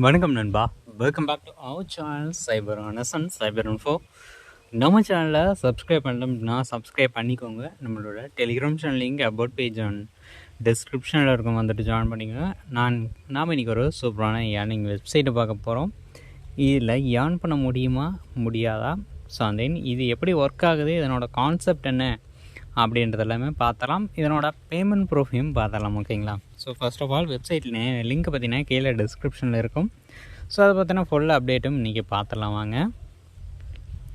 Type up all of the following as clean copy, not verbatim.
வணக்கம் நண்பா. Welcome back to our channel cyber அனசன் சைபர் இன்ஃபோ. நம்ம சேனலை சப்ஸ்கிரைப் பண்ணோம்னா சப்ஸ்கிரைப் பண்ணிக்கோங்க. நம்மளோட Telegram channel link about page on டிஸ்கிரிப்ஷனில் இருக்கும், வந்துட்டு ஜாயின் பண்ணிக்கோங்க. நாம் இன்றைக்கி ஒரு சூப்பரான ஏர்னிங் வெப்சைட்டை பார்க்க போகிறோம். இதில் ஏர்ன் பண்ண முடியுமா முடியாதா, ஸோ தென் இது எப்படி ஒர்க் ஆகுது, இதனோட கான்செப்ட் என்ன அப்படின்றது எல்லாமே பார்த்தலாம். இதனோட பேமெண்ட் ப்ரூஃபையும் பார்த்தலாம். ஓகேங்களா? ஸோ ஃபர்ஸ்ட் ஆஃப் ஆல் வெப்சைட்டில் லிங்க் பார்த்தீங்கன்னா கீழே டிஸ்கிரிப்ஷனில் இருக்கும். ஸோ அதை பார்த்தீங்கன்னா ஃபுல் அப்டேட்டும் இன்றைக்கி பார்த்துலாம் வாங்க.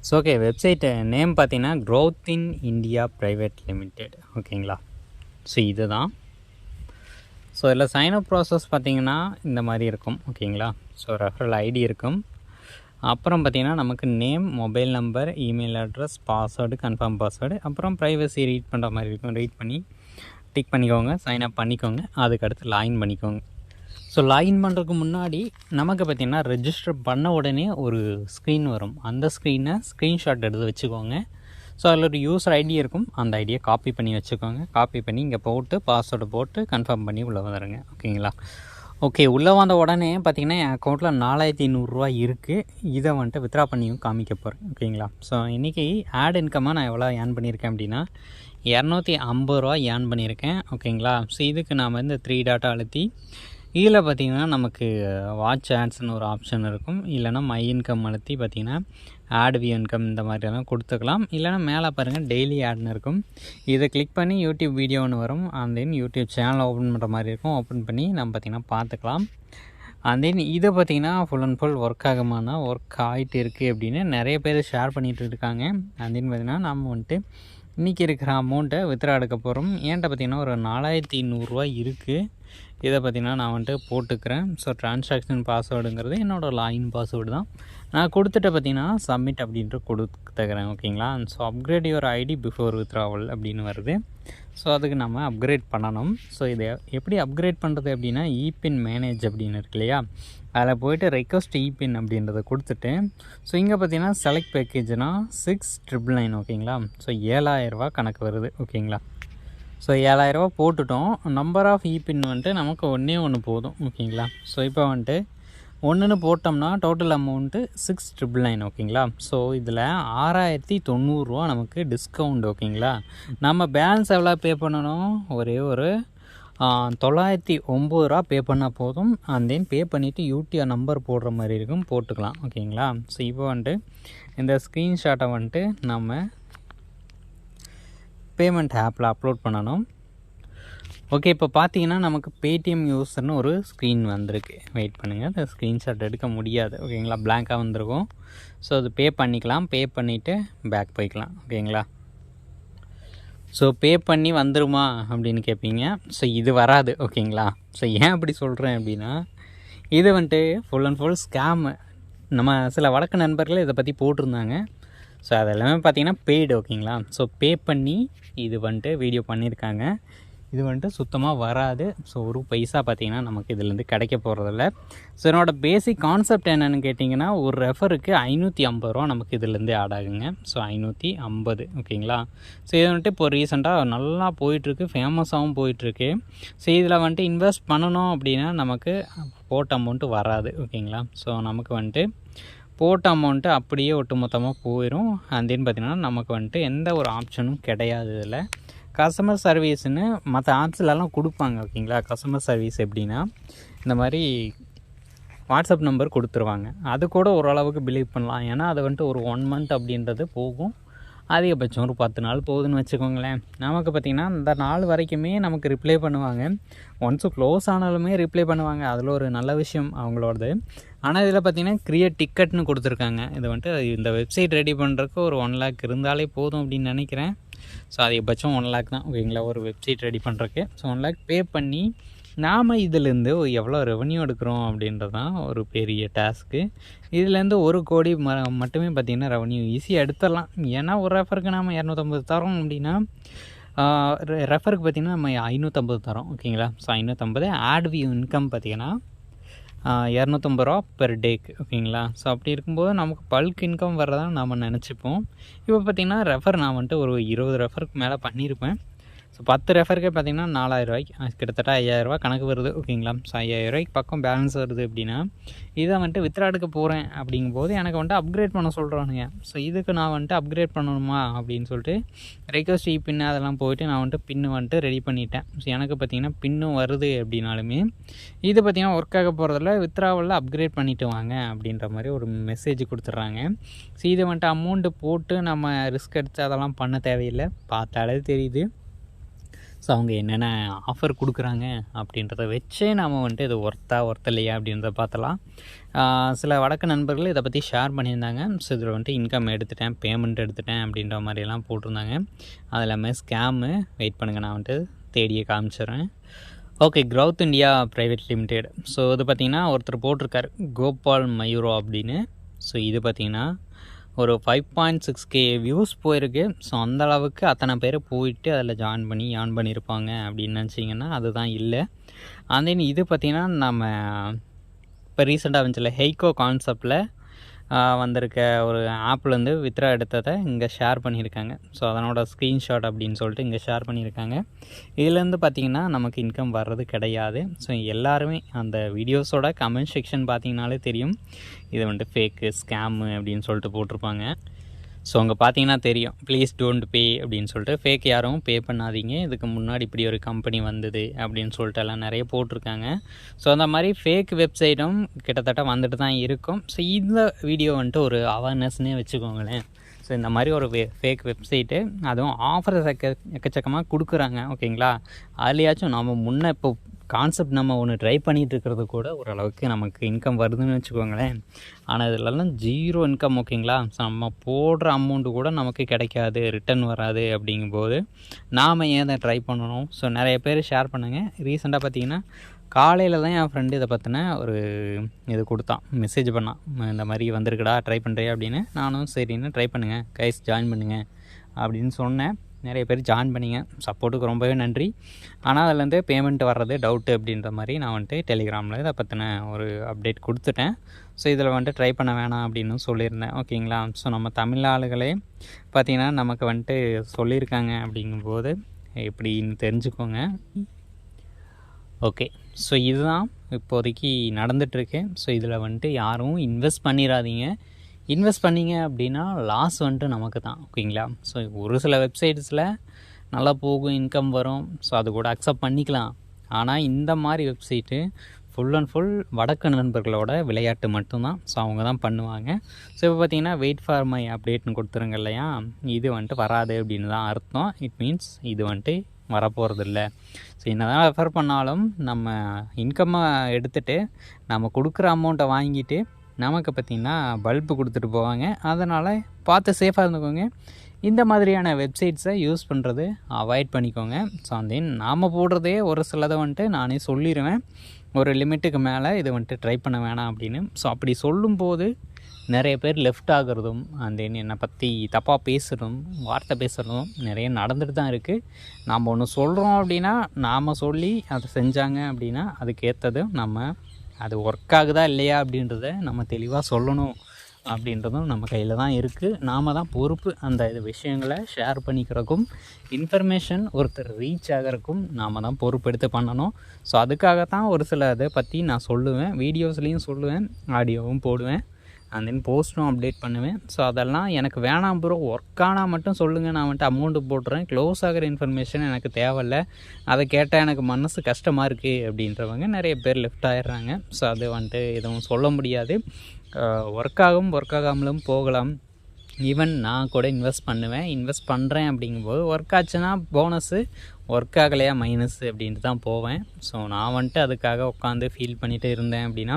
ஸோ ஓகே, வெப்சைட்டு நேம் பார்த்தீங்கன்னா growth in India private limited. ஓகேங்களா? ஸோ இதுதான். ஸோ இதில் சைன்அப் ப்ராசஸ் பார்த்திங்கன்னா இந்த மாதிரி இருக்கும். ஓகேங்களா? ஸோ ரெஃபரல் ஐடி இருக்கும். அப்புறம் பார்த்திங்கன்னா நமக்கு name, mobile number, email address, password, confirm password, அப்புறம் ப்ரைவசி ரீட் பண்ணுற மாதிரி இருக்கும். ரீட் பண்ணி டிக் பண்ணிக்கோங்க, சைன்அப் பண்ணிக்கோங்க. அதுக்கடுத்து லாகின் பண்ணிக்கோங்க. ஸோ லாகின் பண்ணுறதுக்கு முன்னாடி நமக்கு பார்த்திங்கன்னா ரெஜிஸ்டர் பண்ண உடனே ஒரு ஸ்க்ரீன் வரும். அந்த ஸ்க்ரீனை ஸ்க்ரீன்ஷாட் எடுத்து வச்சுக்கோங்க. ஸோ அதில் ஒரு யூசர் ஐடி இருக்கும். அந்த ஐடியை காப்பி பண்ணி வச்சுக்கோங்க. காப்பி பண்ணி இங்கே போட்டு பாஸ்வேர்டு போட்டு கன்ஃபார்ம் பண்ணி உள்ளே வந்துடுங்க. ஓகேங்களா? ஓகே, உள்ளே வந்த உடனே பார்த்திங்கன்னா என் அக்கௌண்ட்டில் 4500 இருக்குது. இதை வந்துட்டு வித்ரா பண்ணியும் காமிக்க போகிறேன். ஓகேங்களா? ஸோ இன்றைக்கி ஆட் இன்கமாக நான் எவ்வளோ ஏர்ன் பண்ணியிருக்கேன் அப்படின்னா 250 ஏர்ன் பண்ணியிருக்கேன். ஓகேங்களா? ஸோ இதுக்கு நாம் வந்து 3 டாட்டா அழுத்தி இதில் பார்த்திங்கன்னா நமக்கு வாட்ச் ஆட்ஸ்னு ஒரு ஆப்ஷன் இருக்கும். இல்லைனா மை இன்கம் அழுத்தி பார்த்திங்கன்னா ஆட் வியூ இன்கம் இந்த மாதிரியெல்லாம் கொடுத்துக்கலாம். இல்லைனா மேலே பாருங்கள் டெய்லி ஆட்னு இருக்கும். இதை கிளிக் பண்ணி யூடியூப் வீடியோன்னு வரும். And then YouTube channel open பண்ணுற மாதிரி இருக்கும். ஓப்பன் பண்ணி நம்ம பார்த்திங்கன்னா பார்த்துக்கலாம். அண்ட் தென் இதை பார்த்திங்கன்னா ஃபுல் அண்ட் ஃபுல் ஒர்க் ஆகிட்டு இருக்குது அப்படின்னு நிறைய பேர் ஷேர் பண்ணிகிட்டு இருக்காங்க. அண்ட் தென் பார்த்திங்கன்னா நம்ம வந்துட்டு இன்றைக்கி இருக்கிற அமௌண்ட்டை வித்ரா எடுக்க போகிறோம். ஏன்ட்ட பார்த்திங்கன்னா ஒரு 4200 இருக்குது. இதை பார்த்திங்கன்னா நான் வந்துட்டு போட்டுக்கிறேன். ஸோ ட்ரான்சாக்ஷன் பாஸ்வேர்டுங்கிறது என்னோடய லாகின் பாஸ்வேர்டு தான். நான் கொடுத்துட்டு பார்த்திங்கன்னா சப்மிட் அப்படின்ட்டு கொடுத்துக்கிறேன். ஓகேங்களா? So upgrade your ID before withdrawal அப்படின்னு வருது. ஸோ அதுக்கு நம்ம அப்கிரேட் பண்ணணும். ஸோ இதை எப்படி அப்கிரேட் பண்ணுறது அப்படின்னா இபின் மேனேஜ் அப்படின்னு இருக்கு இல்லையா, அதில் போய்ட்டு ரெக்வஸ்ட் இபின் அப்படின்றத கொடுத்துட்டு ஸோ இங்கே பார்த்தீங்கன்னா செலக்ட் பேக்கேஜ்னால் 6999. ஓகேங்களா? ஸோ 7000 கணக்கு வருது. ஓகேங்களா? ஸோ 7000 போட்டுட்டோம். நம்பர் ஆஃப் இபின் வந்துட்டு நமக்கு ஒன்று போதும். ஓகேங்களா? ஸோ இப்போ வந்துட்டு ஒன்றுன்னு போட்டோம்னா டோட்டல் அமௌண்ட்டு 6999. ஓகேங்களா? ஸோ இதில் 6090 நமக்கு டிஸ்கவுண்ட். ஓகேங்களா? நம்ம பேலன்ஸ் எவ்வளோ பே பண்ணணும், ஒரே ஒரு 909 பே பண்ணால் போதும். அண்ட் தென் பே பண்ணிவிட்டு யூடிஆர் நம்பர் போடுற மாதிரி இருக்கும், போட்டுக்கலாம். ஓகேங்களா? ஸோ இப்போ வந்துட்டு இந்த ஸ்க்ரீன்ஷாட்டை வந்துட்டு நம்ம பேமெண்ட் ஆப்பில் அப்லோட் பண்ணணும். ஓகே, இப்போ பார்த்தீங்கன்னா நமக்கு பேடிஎம் யூஸர்னு ஒரு ஸ்க்ரீன் வந்திருக்கு. வெயிட் பண்ணுங்கள், அந்த ஸ்க்ரீன்ஷாட் எடுக்க முடியாது. ஓகேங்களா? பிளாங்காக வந்திருக்கும். ஸோ அது பே பண்ணிக்கலாம். பே பண்ணிவிட்டு பேக் போய்க்கலாம். ஓகேங்களா? ஸோ பே பண்ணி வந்துருமா அப்படின்னு கேட்பீங்க. ஸோ இது வராது. ஓகேங்களா? ஸோ ஏன் அப்படி சொல்கிறேன் அப்படின்னா இது வந்துட்டு ஃபுல் அண்ட் ஃபுல் ஸ்கேமு. நம்ம சில வழக்கு நண்பர்கள் இதை பற்றி போட்டிருந்தாங்க. ஸோ அதெல்லாமே பார்த்திங்கன்னா பெய்டு. ஓகேங்களா? ஸோ பே பண்ணி இது வந்துட்டு வீடியோ பண்ணியிருக்காங்க. இது வந்துட்டு சுத்தமாக வராது. ஸோ ஒரு பைசா பார்த்திங்கன்னா நமக்கு இதுலேருந்து கிடைக்க போகிறதில்ல. ஸோ என்னோடய பேசிக் கான்செப்ட் என்னென்னு கேட்டிங்கன்னா ஒரு ரெஃபருக்கு 550 நமக்கு இதுலேருந்து ஆட் ஆகுங்க. ஸோ 550. ஓகேங்களா? ஸோ இது வந்துட்டு இப்போ ரீசெண்டாக நல்லா போயிட்டுருக்கு, ஃபேமஸாகவும் போயிட்டுருக்கு. ஸோ இதில் வந்துட்டு இன்வெஸ்ட் பண்ணணும் அப்படின்னா நமக்கு போட்ட அமௌண்ட்டு வராது. ஓகேங்களா? ஸோ நமக்கு வந்துட்டு போட்ட அமௌண்ட்டு அப்படியே ஒட்டுமொத்தமாக போயிடும். அண்ட் தென் பார்த்திங்கன்னா நமக்கு வந்துட்டு எந்த ஒரு ஆப்ஷனும் கிடையாது. இதில் கஸ்டமர் சர்வீஸ்னு மற்ற ஆப்ஸ்லலாம் கொடுப்பாங்க. ஓகேங்களா? கஸ்டமர் சர்வீஸ் எப்படின்னா இந்த மாதிரி வாட்ஸ்அப் நம்பர் கொடுத்துருவாங்க. அது கூட ஓரளவுக்கு பிலீவ் பண்ணலாம். ஏன்னா அது வந்துட்டு ஒரு 1 மந்த் அப்படின்றது போகும். அதிகபட்சம் ஒரு 10 நாள் போகுதுன்னு வச்சுக்கோங்களேன். நமக்கு பார்த்திங்கன்னா இந்த நாள் வரைக்குமே நமக்கு ரிப்ளை பண்ணுவாங்க. ஒன்ஸு க்ளோஸ் ஆனாலுமே ரிப்ளை பண்ணுவாங்க. அதில் ஒரு நல்ல விஷயம் அவங்களோடது. ஆனால் இதில் பார்த்திங்கன்னா கிரியேட் டிக்கெட்னு கொடுத்துருக்காங்க. இது வந்துட்டு இந்த வெப்சைட் ரெடி பண்ணுறதுக்கு ஒரு 1 lakh இருந்தாலே போதும் அப்படின்னு நினைக்கிறேன். ஸோ அதிகபட்சம் 1 lakh தான். ஓகேங்களா? ஒரு வெப்சைட் ரெடி பண்ணுறக்கு. ஸோ 1 lakh பே பண்ணி நாம் இதிலேருந்து எவ்வளோ ரெவன்யூ எடுக்கிறோம் அப்படின்றது தான் ஒரு பெரிய டாஸ்க்கு. இதுலேருந்து 1 கோடி மட்டுமே பார்த்திங்கன்னா ரெவன்யூ ஈஸியாக எடுத்துடலாம். ஏன்னா ஒரு ரெஃபருக்கு நாம் 250 தரோம் அப்படின்னா ரெஃபருக்கு பார்த்திங்கன்னா நம்ம 550 தரோம். ஓகேங்களா? ஸோ 550 ஆட் வியூ இன்கம் பார்த்திங்கன்னா 250 பெர் டேக்கு. ஓகேங்களா? ஸோ அப்படி இருக்கும்போது நமக்கு பல்க் இன்கம் வர்றதான் நம்ம நினச்சிப்போம். இப்போ பார்த்திங்கன்னா ரெஃபர் நான் வந்துட்டு ஒரு 20 ரெஃபருக்கு மேலே பண்ணியிருப்பேன். ஸோ ஸோ 10 ரெஃபருக்கே பார்த்திங்கன்னா 4000 கிட்டத்தட்ட 5000 கணக்கு வருது ஓகேங்களா. ஸோ 5000 பக்கம் பேலன்ஸ் வருது அப்படின்னா இதை வந்துட்டு வித்ரா எடுக்க போகிறேன் அப்படிங்கும்போது எனக்கு வந்துட்டு அப்கிரேட் பண்ண சொல்கிறானுங்க. ஸோ இதுக்கு நான் வந்துட்டு அப்கிரேட் பண்ணணுமா அப்படின்னு சொல்லிட்டு ரெக்வஸ்ட் பின்னு அதெல்லாம் போயிட்டு நான் வந்துட்டு பின்னு வந்துட்டு ரெடி பண்ணிட்டேன். ஸோ எனக்கு பார்த்திங்கன்னா பின்னும் வருது அப்படின்னாலுமே இது பார்த்திங்கன்னா ஒர்க் ஆக போகிறதில்ல, வித்ராவில் அப்கிரேட் பண்ணிட்டு வாங்க அப்படின்ற மாதிரி ஒரு மெசேஜ் கொடுத்துட்றாங்க. ஸோ இதை வந்துட்டு அமௌண்ட்டு போட்டு நம்ம ரிஸ்க் எடுத்து அதெல்லாம் பண்ண தேவையில்லை, பார்த்தாலே தெரியுது. ஸோ அவங்க என்னென்ன ஆஃபர் கொடுக்குறாங்க அப்படின்றத வச்சே நம்ம வந்துட்டு இது ஒர்த் இல்லையா அப்படின்றத பார்த்தலாம். சில வடக்கு நண்பர்கள் இதை பற்றி ஷேர் பண்ணியிருந்தாங்க. ஸோ இதில் வந்துட்டு இன்கம் எடுத்துட்டேன், பேமெண்ட் எடுத்துட்டேன் அப்படின்ற மாதிரியெல்லாம் போட்டிருந்தாங்க. அது எல்லாமே ஸ்கேமு. வெயிட் பண்ணுங்கள், நான் வந்துட்டு தேடியே காமிச்சிடுறேன். Okay, growth India private limited. So இது பார்த்திங்கன்னா ஒருத்தர் போட்டிருக்கார் கோபால் மயூரோ அப்படின்னு. ஸோ இது பார்த்திங்கன்னா ஒரு 5.6K வியூஸ் போயிருக்கு. ஸோ அந்தளவுக்கு அத்தனை பேர் போயிட்டு அதில் ஜாயின் பண்ணி ஏர்ன் பண்ணியிருப்பாங்க அப்படின்னு நினச்சிங்கன்னா அதுதான் இல்லை. அண்ட் தென் இது பார்த்திங்கன்னா நம்ம இப்போ ரீசெண்டாக வந்துச்சுல ஹெய்கோ கான்செப்டில் வந்திருக்க ஒரு ஆப்லேருந்து வித்ரா எடுத்ததை இங்கே ஷேர் பண்ணியிருக்காங்க. ஸோ அதனோட ஸ்க்ரீன்ஷாட் அப்படின்னு சொல்லிட்டு இங்கே ஷேர் பண்ணியிருக்காங்க. இதுலேருந்து பார்த்திங்கன்னா நமக்கு இன்கம் வர்றது கிடையாது. ஸோ எல்லாருமே அந்த வீடியோஸோட கமெண்ட் செக்ஷன் பார்த்திங்கனாலே தெரியும் இது வந்துட்டு ஃபேக்கு, ஸ்கேமு அப்படின்னு சொல்லிட்டு போட்டிருப்பாங்க. ஸோ அங்கே பார்த்தீங்கன்னா தெரியும், ப்ளீஸ் டோன்ட் பே அப்படின்னு சொல்லிட்டு. ஃபேக் யாரும் பே பண்ணாதீங்க, இதுக்கு முன்னாடி இப்படி ஒரு கம்பெனி வந்தது அப்படின்னு சொல்லிட்டு எல்லாம் நிறைய போட்டிருக்காங்க. ஸோ அந்த மாதிரி ஃபேக் வெப்சைட்டும் கிட்டத்தட்ட வந்துட்டு தான் இருக்கும். ஸோ இந்த வீடியோ வந்துட்டு ஒரு அவேர்னஸ்னே வச்சுக்கோங்களேன். ஸோ இந்த மாதிரி ஒரு ஃபேக் வெப்சைட்டு, அதுவும் ஆஃபர் எக்கச்சக்கமாக கொடுக்குறாங்க ஓகேங்களா. அதுலேயாச்சும் நம்ம முன்னே இப்போ கான்செப்ட் நம்ம ஒன்று ட்ரை பண்ணிகிட்டு இருக்கிறது கூட ஓரளவுக்கு நமக்கு இன்கம் வருதுன்னு வச்சுக்கோங்களேன். ஆனால் இதிலெல்லாம் ஜீரோ இன்கம் ஓகேங்களா. ஸோ நம்ம போடுற அமௌண்ட்டு கூட நமக்கு கிடைக்காது, ரிட்டன் வராது. அப்படிங்கும்போது நாம் ஏன் அதை ட்ரை பண்ணணும். ஸோ நிறைய பேர் ஷேர் பண்ணுங்கள். ரீசெண்டாக பார்த்திங்கன்னா காலையில் தான் என் ஃப்ரெண்டு இதை பற்றின ஒரு இது கொடுத்தான், மெசேஜ் பண்ணான், இந்த மாதிரி வந்திருக்குடா ட்ரை பண்ணுறியா அப்படின்னு. நானும் சரின்னு ட்ரை பண்ணுங்கள் கைஸ், ஜாயின் பண்ணுங்கள் அப்படின்னு சொன்னேன். நிறைய பேர் ஜாயின் பண்ணிங்க, சப்போர்ட்டுக்கு ரொம்பவே நன்றி. ஆனால் அதுலேருந்து பேமெண்ட் வர்றது டவுட்டு அப்படின்ற மாதிரி நான் வந்துட்டு டெலிகிராமில் இதை பற்றின ஒரு அப்டேட் கொடுத்துட்டேன். ஸோ இதில் வந்துட்டு ட்ரை பண்ண வேணாம் அப்படின்னு சொல்லியிருந்தேன் ஓகேங்களா. ஸோ நம்ம தமிழ் ஆளுகளே பார்த்திங்கன்னா நமக்கு வந்துட்டு சொல்லியிருக்காங்க அப்படிங்கும்போது எப்படின்னு தெரிஞ்சுக்கோங்க. ஓகே, ஸோ இதுதான் இப்போதைக்கு நடந்துகிட்ருக்கு. ஸோ இதில் வந்துட்டு யாரும் இன்வெஸ்ட் பண்ணிடாதீங்க. இன்வெஸ்ட் பண்ணிங்க அப்படின்னா லாஸ் வந்துட்டு நமக்கு தான் ஓகேங்களா. ஸோ ஒரு சில வெப்சைட்ஸில் நல்லா போகும், இன்கம் வரும். ஸோ அது கூட அக்செப்ட் பண்ணிக்கலாம். ஆனால் இந்த மாதிரி வெப்சைட்டு ஃபுல் அண்ட் ஃபுல் வடக்கு நண்பர்களோட விளையாட்டு மட்டும்தான். ஸோ அவங்க தான் பண்ணுவாங்க. ஸோ இப்போ பார்த்திங்கன்னா வெயிட் ஃபார் மை அப்டேட்னு கொடுத்துருங்க இல்லையா, இது வந்துட்டு வராது அப்படின்னு தான் அர்த்தம். இட் மீன்ஸ் இது வந்துட்டு வரப்போகிறது இல்லை. ஸோ என்ன தான் ரெஃபர் பண்ணாலும் நம்ம இன்கம்மை எடுத்துகிட்டு நம்ம கொடுக்குற அமௌண்ட்டை வாங்கிட்டு நமக்கு பார்த்திங்கன்னா பல்பு கொடுத்துட்டு போவாங்க. அதனால் பார்த்து சேஃபாக இருந்துக்கோங்க. இந்த மாதிரியான வெப்சைட்ஸை யூஸ் பண்ணுறது அவாய்ட் பண்ணிக்கோங்க. ஸோ தென் நாம் போடுறதே ஒரு சிலதை வந்துட்டு நானே சொல்லிடுவேன், ஒரு லிமிட்டுக்கு மேலே இதை வந்துட்டு ட்ரை பண்ண வேணாம் அப்படின்னு. ஸோ அப்படி சொல்லும்போது நிறைய பேர் லெஃப்ட் ஆகிறதும் அந்த என்னை பற்றி தப்பாக பேசுகிறதும் வார்த்தை பேசுகிறதும் நிறைய நடந்துட்டு தான் இருக்குது. நாம் ஒன்று சொல்கிறோம் அப்படின்னா நாம் சொல்லி அதை செஞ்சாங்க அப்படின்னா அதுக்கேற்றது நம்ம அது ஒர்க் ஆகுதா இல்லையா அப்படின்றத நம்ம தெளிவாக சொல்லணும் அப்படின்றதும் நம்ம கையில் தான் இருக்குது. நாம் தான் பொறுப்பு அந்த இது விஷயங்களை ஷேர் பண்ணிக்கிறதுக்கும் இன்ஃபர்மேஷன் ஒருத்தர் ரீச் ஆகிறதுக்கும் நாம் தான் பொறுப்பெடுத்து பண்ணணும். ஸோ அதுக்காகத்தான் ஒரு சில இதை பற்றி நான் சொல்லுவேன், வீடியோஸ்லேயும் சொல்லுவேன், ஆடியோவும் போடுவேன், அண்ட் தென் போஸ்ட்டும் அப்டேட் பண்ணுவேன். ஸோ அதெல்லாம் எனக்கு வேணாம் ப்ரோ, ஒர்க் ஆனால் மட்டும் சொல்லுங்கள், நான் வந்துட்டு அமௌண்ட்டு போட்டுறேன், க்ளோஸ் ஆகிற இன்ஃபர்மேஷன் எனக்கு தேவையில்லை, அதை கேட்டால் எனக்கு மனசு கஷ்டமாக இருக்குது அப்படின்றவங்க நிறைய பேர் லெஃப்ட் ஆகிடுறாங்க. ஸோ அது வந்துட்டு எதுவும் சொல்ல முடியாது. ஒர்க் ஆகாமலும் போகலாம். ஈவன் நான் கூட இன்வெஸ்ட் பண்ணுவேன், இன்வெஸ்ட் பண்ணுறேன் அப்படிங்கும்போது ஒர்க் ஆச்சுன்னா போனஸு, ஒர்க் ஆகலையா மைனஸு அப்படின்ட்டு தான் போவேன். ஸோ நான் வந்துட்டு அதுக்காக உட்காந்து ஃபீல் பண்ணிகிட்டு இருந்தேன் அப்படின்னா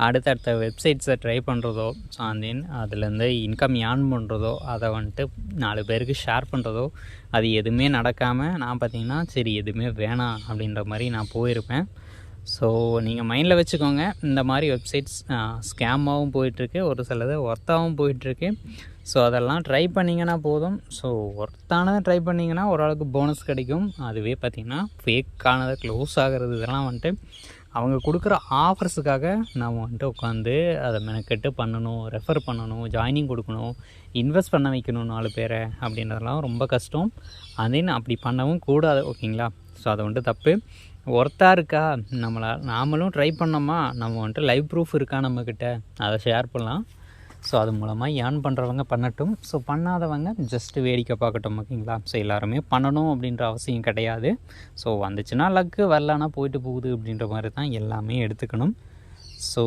அடுத்தடுத்த வெப்சைட்ஸை ட்ரை பண்ணுறதோ, ஸோ தென் அதுலேருந்து இன்கம் ஏர்ன் பண்ணுறதோ, அதை வந்துட்டு 4 பேருக்கு ஷேர் பண்ணுறதோ, அது எதுவுமே நடக்காமல் நான் பார்த்திங்கன்னா சரி எதுவுமே வேணாம் அப்படின்ற மாதிரி நான் போயிருப்பேன். ஸோ நீங்கள் மைண்டில் வச்சுக்கோங்க, இந்த மாதிரி வெப்சைட்ஸ் ஸ்கேமாகவும் போயிட்டுருக்கு, ஒரு சிலது ஒர்த்தாகவும் போயிட்டுருக்கு. ஸோ அதெல்லாம் ட்ரை பண்ணிங்கன்னா போதும். ஸோ ஒர்த்தானதை ட்ரை பண்ணிங்கன்னா ஓரளவுக்கு போனஸ் கிடைக்கும். அதுவே பார்த்திங்கன்னா ஃபேக்கானதை க்ளோஸ் ஆகிறது இதெல்லாம் வந்துட்டு அவங்க கொடுக்குற ஆஃபர்ஸுக்காக நாம் வந்துட்டு உட்காந்து அதை மெனக்கெட்டு பண்ணணும், ரெஃபர் பண்ணணும், ஜாயினிங் கொடுக்கணும், இன்வெஸ்ட் பண்ண வைக்கணும் 4 பேரை அப்படின்றதெல்லாம் ரொம்ப கஷ்டம். அதேன்னு அப்படி பண்ணவும் கூடாது. ஓகேங்களா? ஸோ அதை வந்துட்டு தப்பு. ஒர்த்தாக இருக்கா, நாமளும் ட்ரை பண்ணோமா, நம்ம வந்துட்டு லைவ் ப்ரூஃப் இருக்கா நம்மக்கிட்ட, அதை ஷேர் பண்ணலாம். ஸோ அது மூலமாக ஏர்ன் பண்ணுறவங்க பண்ணட்டும், ஸோ பண்ணாதவங்க ஜஸ்ட்டு வேடிக்கை பார்க்கட்டும். ஓகேங்களா? ஸோ எல்லாருமே பண்ணணும் அப்படின்ற அவசியம் கிடையாது. ஸோ வந்துச்சுன்னா லக்கு, வரலான்னா போயிட்டு போகுது அப்படின்ற மாதிரி தான் எல்லாமே எடுத்துக்கணும். ஸோ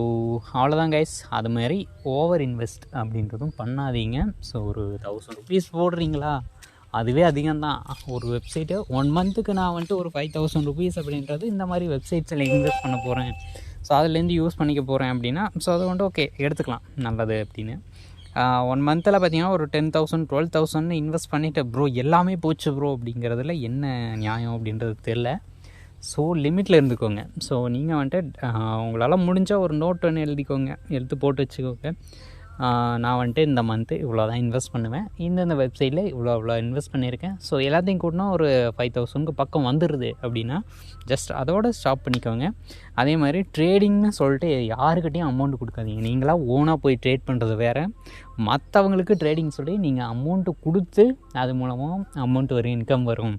அவ்வளோதான் கைஸ். அது மாதிரி ஓவர் இன்வெஸ்ட் அப்படின்றதும் பண்ணாதீங்க. ஸோ ஒரு 1000 rupees போடுறீங்களா, அதுவே அதிகம்தான். ஒரு வெப்சைட்டு 1 monthக்கு நான் வந்துட்டு ஒரு 5000 rupees அப்படின்றது இந்த மாதிரி வெப்சைட்ஸில் இன்வெஸ்ட் பண்ண போகிறேன், ஸோ அதுலேருந்து யூஸ் பண்ணிக்க போகிறேன் அப்படின்னா, ஸோ அதை வந்துட்டு ஓகே எடுத்துக்கலாம், நல்லது அப்படின்னு. 1 monthத்தில் பார்த்தீங்கன்னா ஒரு 10,000 12,000 இன்வெஸ்ட் பண்ணிவிட்டு ப்ரோ எல்லாமே போச்சு ப்ரோ அப்படிங்கிறதுல என்ன நியாயம் அப்படின்றது தெரில. ஸோ லிமிட்டில் இருந்துக்கோங்க. ஸோ நீங்கள் வந்துட்டு உங்களால் முடிஞ்சால் ஒரு நோட் ஒன்று எழுதிக்கோங்க, எடுத்து போட்டு வச்சுக்கோங்க. நான் வந்துட்டு இந்த மந்த்து இவ்வளோ தான் இன்வெஸ்ட் பண்ணுவேன், இந்த வெப்சைட்டில் இவ்வளோ இன்வெஸ்ட் பண்ணியிருக்கேன். ஸோ எல்லாத்தையும் கூட்டினா ஒரு 5,000க்கு பக்கம் வந்துடுது அப்படின்னா ஜஸ்ட் அதோட ஸ்டாப் பண்ணிக்கோங்க. அதே மாதிரி ட்ரேடிங்னு சொல்லிட்டு யாருக்கிட்டையும் அமௌண்ட் கொடுக்காதீங்க. நீங்களாக ஓனாக போய் ட்ரேட் பண்ணுறது வேறு, மற்றவங்களுக்கு ட்ரேடிங் சொல்லி நீங்கள் அமௌண்ட்டு கொடுத்து அது மூலமாக அமௌண்ட் வரும், இன்கம் வரும்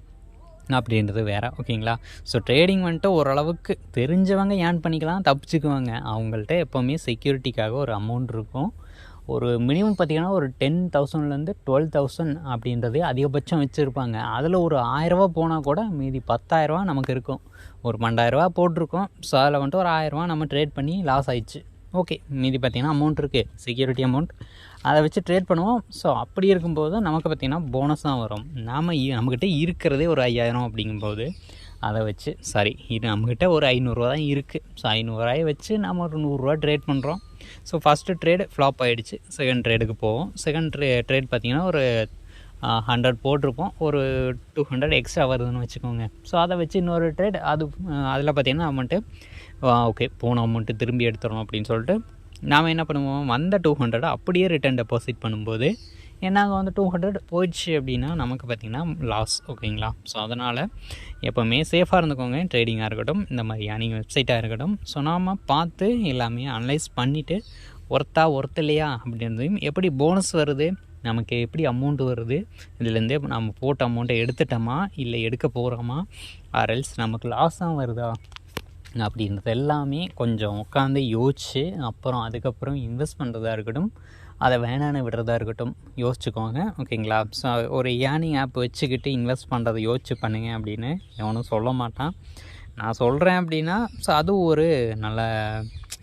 அப்படின்றது வேறு. ஓகேங்களா? ஸோ ட்ரேடிங் வந்துட்டு ஓரளவுக்கு தெரிஞ்சவங்க ஏர்ன் பண்ணிக்கலாம், தப்பிச்சுக்குவாங்க. அவங்கள்ட்ட எப்போவுமே செக்யூரிட்டிக்காக ஒரு அமௌண்ட் இருக்கும். ஒரு மினிமம் பார்த்திங்கன்னா ஒரு 10,000லேருந்து 12,000 அப்படின்றது அதிகபட்சம் வச்சுருப்பாங்க. அதில் ஒரு 1000 போனால் கூட மீதி 10,000 நமக்கு இருக்கும். ஒரு 12,000 போட்டிருக்கோம், ஸோ அதில் வந்துட்டு ஒரு 1000 நம்ம ட்ரேட் பண்ணி லாஸ் ஆயிடுச்சு. ஓகே, மீதி பார்த்திங்கன்னா அமௌண்ட் இருக்குது, செக்யூரிட்டி அமௌண்ட், அதை வச்சு ட்ரேட் பண்ணுவோம். ஸோ அப்படி இருக்கும்போது நமக்கு பார்த்திங்கன்னா போனஸ் தான் வரும். நம்மக்கிட்ட இருக்கிறதே ஒரு 5,000 அப்படிங்கும்போது அதை வச்சு நம்மக்கிட்ட ஒரு 500 தான் இருக்குது. ஸோ 500 வச்சு நம்ம ஒரு 100 ட்ரேட் பண்ணுறோம். ஸோ ஃபஸ்ட்டு ட்ரேடு ஃப்ளாப் ஆகிடுச்சு, செகண்ட் ட்ரேடுக்கு போவோம். செகண்ட் ட்ரேட் பார்த்திங்கன்னா ஒரு 100 போட்டிருப்போம், ஒரு 200 எக்ஸ்ட்ரா வருதுன்னு வச்சுக்கோங்க. ஸோ அதை வச்சு இன்னொரு ட்ரேட் அதில் பார்த்திங்கன்னா அமௌண்ட்டு ஓகே போன அமௌண்ட்டு திரும்பி எடுத்துடணும் அப்படின்னு சொல்லிட்டு நாம் என்ன பண்ணுவோம், வந்த 200 அப்படியே ரிட்டர்ன் டெபாசிட் பண்ணும்போது நாங்கள் வந்து 200 போயிடுச்சு அப்படின்னா நமக்கு பார்த்திங்கன்னா லாஸ். ஓகேங்களா? ஸோ அதனால் எப்போவுமே சேஃபாக இருந்துக்கோங்க. ட்ரேடிங்காக இருக்கட்டும், இந்த மாதிரி ஏர்னிங் வெப்சைட்டாக இருக்கட்டும். ஸோ நாம் பார்த்து எல்லாமே அனலைஸ் பண்ணிவிட்டு ஒர்த் இல்லையா அப்படின்றதையும், எப்படி போனஸ் வருது, நமக்கு எப்படி அமௌண்ட் வருது, இதுலேருந்தே நம்ம போட்ட அமௌண்ட்டை எடுத்துட்டோமா இல்லை எடுக்க போகிறோமா, ஆர்எல்ஸ் நமக்கு லாஸாக வருதா அப்படின்றது எல்லாமே கொஞ்சம் உட்காந்து யோசிச்சு அப்புறம் அதுக்கப்புறம் இன்வெஸ்ட் பண்ணுறதா இருக்கட்டும், அதை வேணான்னு விடுறதா இருக்கட்டும் யோசிச்சுக்கோங்க. ஓகேங்களா? ஸோ ஒரு ஏர்னிங் ஆப் வச்சுக்கிட்டு இன்வெஸ்ட் பண்ணுறதை யோசிச்சு பண்ணுங்க அப்படின்னு எவனும் சொல்ல மாட்டான். நான் சொல்கிறேன் அப்படின்னா ஸோ அதுவும் ஒரு நல்ல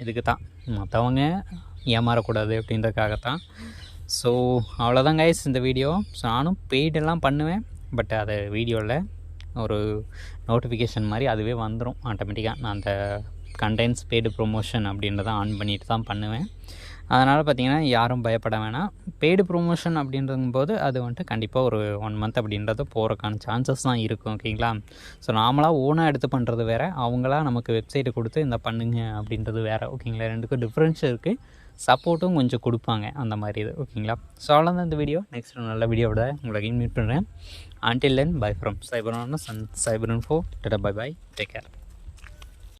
இதுக்கு தான், மற்றவங்க ஏமாறக்கூடாது அப்படின்றதுக்காகத்தான். ஸோ அவ்வளோதான் கைஸ் இந்த வீடியோ. ஸோ நானும் பெய்டெல்லாம் பண்ணுவேன், பட் அதை வீடியோவில் ஒரு நோட்டிஃபிகேஷன் மாதிரி அதுவே வந்துடும் ஆட்டோமேட்டிக்காக. நான் அந்த கண்டென்ட்ஸ் பெய்டு ப்ரொமோஷன் அப்படின்றத ஆன் பண்ணிட்டு தான் பண்ணுவேன். அதனால் பார்த்திங்கன்னா யாரும் பயப்பட வேணாம். பெய்டு ப்ரொமோஷன் அப்படின்றங்கும்போது அது வந்துட்டு கண்டிப்பாக ஒரு 1 month அப்படின்றது போகிறக்கான சான்சஸ் தான் இருக்கும். ஓகேங்களா? ஸோ நாமளாக ஓனாக எடுத்து பண்ணுறது வேறு, அவங்களாம் நமக்கு வெப்சைட்டை கொடுத்து இந்த பண்ணுங்க அப்படின்றது வேறு. ஓகேங்களா? ரெண்டுக்கும் டிஃப்ரென்ஸ் இருக்குது. சப்போர்ட்டும் கொஞ்சம் கொடுப்பாங்க அந்த மாதிரி இது. ஓகேங்களா? ஸோ அவ்வளோதான் இந்த வீடியோ. நெக்ஸ்ட் நல்ல வீடியோவோட உங்களை மீட் பண்ணுறேன். Until then, bye from Cyber Info. Bye bye. Take care.